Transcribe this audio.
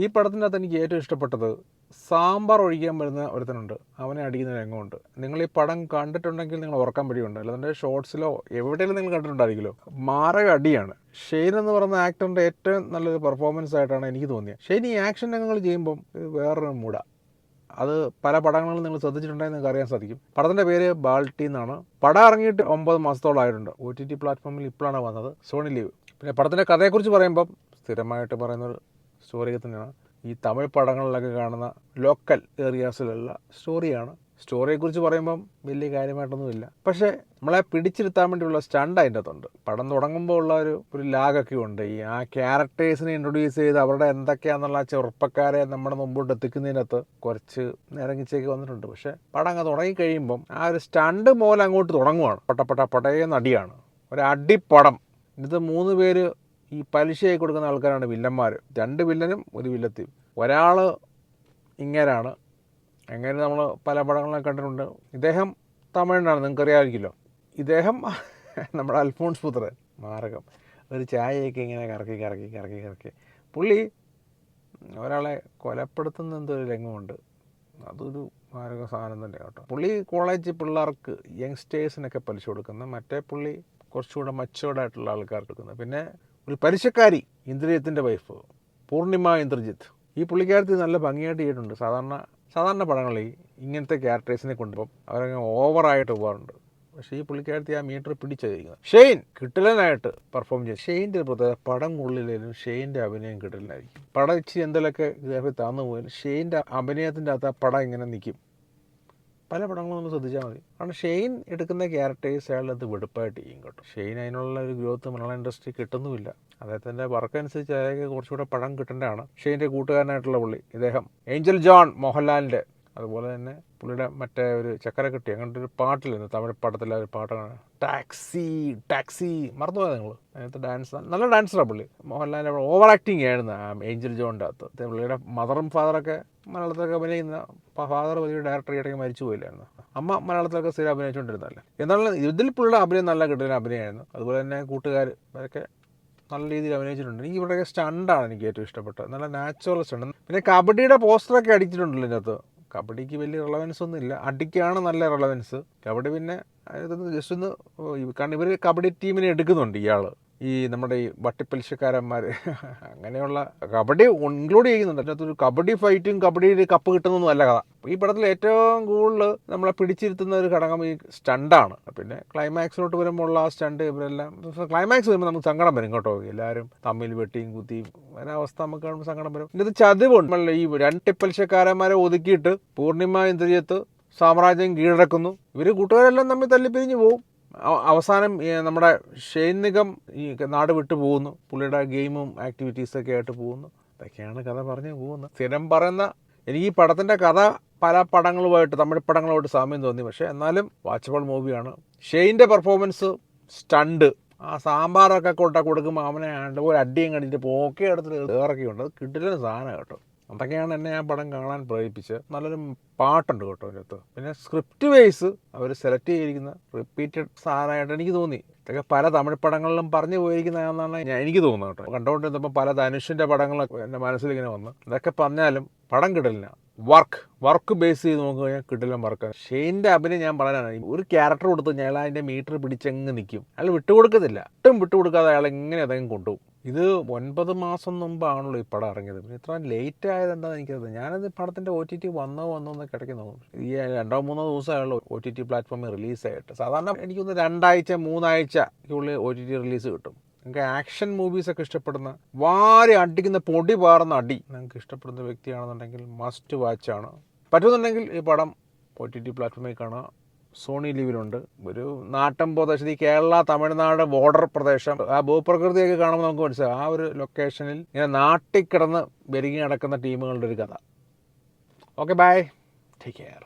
ഈ പടത്തിനകത്ത് എനിക്ക് ഏറ്റവും ഇഷ്ടപ്പെട്ടത് സാമ്പാർ ഒഴിക്കാൻ വരുന്ന ഒരുത്തനുണ്ട്, അവനെ അടിക്കുന്ന രംഗമുണ്ട്. നിങ്ങൾ ഈ പടം കണ്ടിട്ടുണ്ടെങ്കിൽ നിങ്ങൾ ഓർക്കാൻ പറ്റിയുണ്ട്, അല്ലാതെ ഷോർട്സിലോ എവിടെയെങ്കിലും നിങ്ങൾ കണ്ടിട്ടുണ്ടായിരിക്കുമല്ലോ. മാരക അടിയാണ്. ഷെയ്ൻ എന്ന് പറയുന്ന ആക്ടറിൻ്റെ ഏറ്റവും നല്ലൊരു പെർഫോമൻസ് ആയിട്ടാണ് എനിക്ക് തോന്നിയത്. ഷെയ്ൻ ഈ ആക്ഷൻ രംഗങ്ങൾ ചെയ്യുമ്പം വേറൊരു മൂടാണ്. അത് പല പടങ്ങളും നിങ്ങൾ ശ്രദ്ധിച്ചിട്ടുണ്ടെങ്കിൽ നിങ്ങൾക്ക് അറിയാൻ സാധിക്കും. പടത്തിൻ്റെ പേര് ബാൾട്ടി എന്നാണ്. പടം ഇറങ്ങിയിട്ട് 9 മാസത്തോളം ആയിട്ടുണ്ട്. OTT പ്ലാറ്റ്ഫോമിൽ ഇപ്പോഴാണ് വന്നത്, സോണി ലീവ്. പിന്നെ പടത്തിൻ്റെ കഥയെക്കുറിച്ച് പറയുമ്പം സ്ഥിരമായിട്ട് പറയുന്നൊരു സ്റ്റോറി തന്നെയാണ്. ഈ തമിഴ് പടങ്ങളിലൊക്കെ കാണുന്ന ലോക്കൽ ഏരിയാസിലുള്ള സ്റ്റോറിയാണ്. സ്റ്റോറിയെക്കുറിച്ച് പറയുമ്പം വലിയ കാര്യമായിട്ടൊന്നുമില്ല, പക്ഷേ നമ്മളെ പിടിച്ചിരുത്താൻ വേണ്ടിയുള്ള സ്റ്റണ്ട് അതിൻ്റെ അകത്തുണ്ട്. പടം തുടങ്ങുമ്പോൾ ഉള്ള ഒരു ലാഗൊക്കെ ഉണ്ട്. ഈ ആ ക്യാരക്ടേഴ്സിനെ ഇൻട്രൊഡ്യൂസ് ചെയ്ത് അവരുടെ എന്തൊക്കെയാണെന്നുള്ള ചെറുപ്പക്കാരെ നമ്മുടെ മുമ്പോട്ട് എത്തിക്കുന്നതിനകത്ത് കുറച്ച് നേരങ്ങിച്ചേക്ക് വന്നിട്ടുണ്ട്. പക്ഷേ പടം അങ്ങ് തുടങ്ങിക്കഴിയുമ്പം ആ ഒരു സ്റ്റണ്ട് മൂലം അങ്ങോട്ട് തുടങ്ങുവാണ്. പടയെ നടിയാണ്, ഒരു അടിപ്പടം. ഇത് 3 പേര് ഈ പലിശയായി കൊടുക്കുന്ന ആൾക്കാരാണ് വില്ലന്മാർ. 2 വില്ലനും 1 വില്ലത്തിയും. ഒരാൾ ഇങ്ങനെയാണ്. എങ്ങനെ നമ്മൾ പല പടങ്ങളിലൊക്കെ കണ്ടിട്ടുണ്ട്. ഇദ്ദേഹം തമിഴിനാണ്, നിങ്ങൾക്കറിയാമായിരിക്കുമല്ലോ. ഇദ്ദേഹം നമ്മുടെ അൽഫോൺസ് പുത്രൻ മാരകം. ഒരു ചായയൊക്കെ ഇങ്ങനെ കറക്കി പുള്ളി ഒരാളെ കൊലപ്പെടുത്തുന്ന എന്തൊരു രംഗമുണ്ട്. അതൊരു മാരക സാധനം തന്നെ കേട്ടോ. പുള്ളി കോളേജ് പിള്ളേർക്ക്, യങ്സ്റ്റേഴ്സിനൊക്കെ പലിശ കൊടുക്കുന്ന, മറ്റേ പുള്ളി കുറച്ചുകൂടെ മച്ചുവേർഡായിട്ടുള്ള ആൾക്കാർക്ക് കൊടുക്കുന്നത്. പിന്നെ ഒരു പലിശക്കാരി, ഇന്ദ്രജിത്തിൻ്റെ വൈഫ് പൂർണിമ ഇന്ദ്രജിത്ത്. ഈ പുള്ളിക്കാരത്തി നല്ല ഭംഗിയായിട്ട് ചെയ്തിട്ടുണ്ട്. സാധാരണ പടങ്ങളിൽ ഇങ്ങനത്തെ ക്യാരക്ടേഴ്സിനെ കൊണ്ടുപോകും അവരങ്ങനെ ഓവറായിട്ട് പോകാറുണ്ട്. പക്ഷേ ഈ പുള്ളിക്കാരത്തി ആ മീറ്റർ പിടിച്ചിരിക്കുന്നത്. ഷെയ്ൻ കിട്ടിലനായിട്ട് പെർഫോം ചെയ്യും. ഷെയ്ൻ്റെ ഒരു പ്രത്യേകത, പടം കൊള്ളില്ലെങ്കിലും ഷെയ്ൻ്റെ അഭിനയം കിട്ടില്ലായിരിക്കും. പടം ഇച്ചിരി എന്തെങ്കിലുമൊക്കെ കയറി താന്നു പോയാലും ഷെയ്ൻ്റെ അഭിനയത്തിൻ്റെ അകത്ത് ആ പടം ഇങ്ങനെ നിൽക്കും. പല പടങ്ങളും നമ്മൾ ശ്രദ്ധിച്ചാൽ മതി. കാരണം ഷെയ്ൻ എടുക്കുന്ന ക്യാരക്ടേഴ്സ് അയാളത് വെടുപ്പായിട്ട് ചെയ്യും കേട്ടോ. ഷെയ്ൻ അതിനുള്ള ഒരു ഗ്രോത്ത് മലയാളം ഇൻഡസ്ട്രി കിട്ടുന്നുമില്ല. അദ്ദേഹത്തിൻ്റെ വർക്കനുസരിച്ച് അയാൾക്ക് കുറച്ചുകൂടെ പടം കിട്ടേണ്ടതാണ്. ഷെയ്ൻ്റെ കൂട്ടുകാരനായിട്ടുള്ള പുള്ളി, ഇദ്ദേഹം ഏഞ്ചൽ ജോൺ മോഹൻലാലിൻ്റെ, അതുപോലെ തന്നെ പുള്ളിയുടെ മറ്റേ ഒരു ചക്കരക്കെട്ടി അങ്ങനത്തെ ഒരു പാട്ടിലിരുന്നു, തമിഴ് പടത്തിലെ ഒരു പാട്ടാണ് ടാക്സി മറന്നുപോയത് നിങ്ങൾ. അതിനകത്ത് ഡാൻസ്, നല്ല ഡാൻസറാണ് പുള്ളി. മോഹൻലാലിൻ്റെ ഓവർ ആക്ടിങ് ആയിരുന്നു ആ ഏഞ്ചൽ ജോണിൻ്റെ അകത്ത്. പുള്ളിയുടെ മദറും ഫാദറൊക്കെ മലയാളത്തിലൊക്കെ അഭിനയിക്കുന്ന, ഫാദർ വലിയ ഡയറക്ടർ ഇടയ്ക്ക് മരിച്ചു പോയില്ലായിരുന്നു. അമ്മ മലയാളത്തിലൊക്കെ സ്ഥിരം അഭിനയിച്ചുകൊണ്ടിരുന്നല്ലേ. എന്നാലും ഇതിൽ പുള്ളിയുടെ അഭിനയം നല്ല കിട്ടുന്ന അഭിനയമായിരുന്നു. അതുപോലെ തന്നെ കൂട്ടുകാർ അവരൊക്കെ നല്ല രീതിയിൽ അഭിനയിച്ചിട്ടുണ്ട്. എനിക്ക് ഇവിടെയൊക്കെ സ്റ്റണ്ടാണ് എനിക്ക് ഏറ്റവും ഇഷ്ടപ്പെട്ടത്, നല്ല നാച്ചുറൽ സ്റ്റണ്ട്. പിന്നെ കബഡിയുടെ പോസ്റ്ററൊക്കെ അടിച്ചിട്ടുണ്ടല്ലോ ഇതിനകത്ത്. കബഡിക്ക് വലിയ റിലവൻസ് ഒന്നും ഇല്ല, അടിക്കാണ് നല്ല റിലവൻസ്. കബഡി പിന്നെ അതിനകത്ത് ജസ്റ്റ് ഒന്ന്, കാരണം ഇവർ കബഡി ടീമിനെ എടുക്കുന്നുണ്ട് ഇയാൾ, ഈ നമ്മുടെ ഈ വട്ടിപ്പലിശക്കാരന്മാർ അങ്ങനെയുള്ള കബഡി ഇൻക്ലൂഡ് ചെയ്യുന്നുണ്ട്. അതിനകത്തൊരു കബഡി ഫൈറ്റും കബഡിയിൽ കപ്പ് കിട്ടുന്നൊന്നും അല്ല കഥ. ഈ പടത്തിൽ ഏറ്റവും കൂടുതൽ നമ്മളെ പിടിച്ചിരുത്തുന്ന ഒരു ഘടകം ഈ സ്റ്റണ്ടാണ്. പിന്നെ ക്ലൈമാക്സിലോട്ട് വരുമ്പോൾ ഉള്ള ആ സ്റ്റണ്ട്, ഇവരെല്ലാം ക്ലൈമാക്സ് വരുമ്പോൾ നമുക്ക് സങ്കടം വരും കേട്ടോ. എല്ലാവരും തമ്മിൽ വെട്ടിയും കുത്തിയും ഒരവസ്ഥ നമുക്ക് കാണുമ്പോൾ സങ്കടം വരും. ഇതിനകത്ത് ചതിവുണ്ട്. ഈ 2 ടിപ്പലിശക്കാരന്മാരെ ഒതുക്കിയിട്ട് പൂർണിമ ഇന്ദ്രജിത്ത് സാമ്രാജ്യം കീഴടക്കുന്നു. ഇവർ കൂട്ടുകാരെല്ലാം തമ്മിൽ തല്ലിപ്പിരിഞ്ഞ് പോകും. അവസാനം നമ്മുടെ ഷെയ്ൻ നിഗം ഈ നാട് വിട്ടു പോകുന്നു. പുള്ളിയുടെ ഗെയിമും ആക്ടിവിറ്റീസൊക്കെ ആയിട്ട് പോകുന്നു. ഇതൊക്കെയാണ് കഥ പറഞ്ഞ് പോകുന്നത്. സ്ഥിരം പറയുന്ന, എനിക്ക് ഈ പടത്തിൻ്റെ കഥ പല പടങ്ങളുമായിട്ട്, തമിഴ് പടങ്ങളുമായിട്ട് സാമ്യം തോന്നി. പക്ഷേ എന്നാലും വാച്ചബിൾ മൂവിയാണ്. ഷെയ്ൻ്റെ പെർഫോമൻസ്, സ്റ്റണ്ട്, ആ സാമ്പാറൊക്കെ കൊടുക്കുമ്പോൾ അവനെ ഒരു അടിയും കണ്ടിട്ട് പോക്കെ എടുത്തിട്ട് ഏറൊക്കെയുണ്ട്. അത് കിട്ടില്ല സാധനം കേട്ടോ. അതൊക്കെയാണ് എന്നെ ആ പടം കാണാൻ പ്രേരിപ്പിച്ചത്. നല്ലൊരു പാട്ടുണ്ട് കേട്ടോ അതിനകത്ത്. പിന്നെ സ്ക്രിപ്റ്റ് വൈസ് അവർ സെലക്ട് ചെയ്തിരിക്കുന്ന റിപ്പീറ്റഡ് സാധനമായിട്ട് എനിക്ക് തോന്നി. ഇതൊക്കെ പല തമിഴ് പടങ്ങളിലും പറഞ്ഞു പോയിരിക്കുന്നതാണെന്നാണ് എനിക്ക് തോന്നുന്നത് കേട്ടോ. കണ്ടുകൊണ്ടിരുന്നപ്പോൾ പല ധനുഷിൻ്റെ പടങ്ങളൊക്കെ എൻ്റെ മനസ്സിലിങ്ങനെ വന്നു. ഇതൊക്കെ പറഞ്ഞാലും പടം കിട്ടില്ല. വർക്ക് ബേസ് ചെയ്ത് നോക്കി കഴിഞ്ഞാൽ കിട്ടില്ല വർക്ക്. ഷെയ്ൻ്റെ അഭിനയം ഞാൻ പറയാനാണ്, ഒരു ക്യാരക്ടർ കൊടുത്ത് ഞാൻ അതിൻ്റെ മീറ്റർ പിടിച്ചങ്ങ് നിൽക്കും. അയാൾ വിട്ടുകൊടുക്കത്തില്ല. ഒട്ടും വിട്ടുകൊടുക്കാതെ അയാൾ എങ്ങനെ അതെങ്കിലും കൊണ്ടുപോകും. ഇത് 9 മാസം മുമ്പാണല്ലോ ഈ പടം ഇറങ്ങിയത്. പിന്നെ ഇത്ര ലേറ്റ് ആയത് എന്താണെന്ന് എനിക്കറിയാം. ഞാനത് പടത്തിൻ്റെ OTT വന്നോ എന്നൊക്കെ ഇടയ്ക്ക് നോക്കും. ഈ 2-3 ദിവസമായുള്ളൂ OTT പ്ലാറ്റ്ഫോമിൽ റിലീസായിട്ട്. സാധാരണ എനിക്കൊന്ന് 2 ആഴ്ച 3 ആഴ്ചയ്ക്കുള്ളിൽ OTT റിലീസ് കിട്ടും. നിങ്ങൾക്ക് ആക്ഷൻ മൂവീസൊക്കെ ഇഷ്ടപ്പെടുന്ന, വാരി അടിക്കുന്ന, പൊടി പാറുന്ന അടി നിങ്ങൾക്ക് ഇഷ്ടപ്പെടുന്ന വ്യക്തിയാണെന്നുണ്ടെങ്കിൽ മസ്റ്റ് വാച്ചാണ്. പറ്റുന്നുണ്ടെങ്കിൽ ഈ പടം OTT പ്ലാറ്റ്ഫോമിൽ കാണുക. സോണി ലീവിലുണ്ട്. ഒരു നാട്ടൻ പ്രദേശത്ത്, ഈ കേരള തമിഴ്നാട് ബോർഡർ പ്രദേശം, ആ ഭൂപ്രകൃതിയൊക്കെ കാണുമ്പോൾ നമുക്ക് മനസ്സിലാവും. ആ ഒരു ലൊക്കേഷനിൽ ഇങ്ങനെ നാട്ടിൽ കിടന്ന് വെരുങ്ങി നടക്കുന്ന ടീമുകളുടെ ഒരു കഥ. Okay, bye, take care.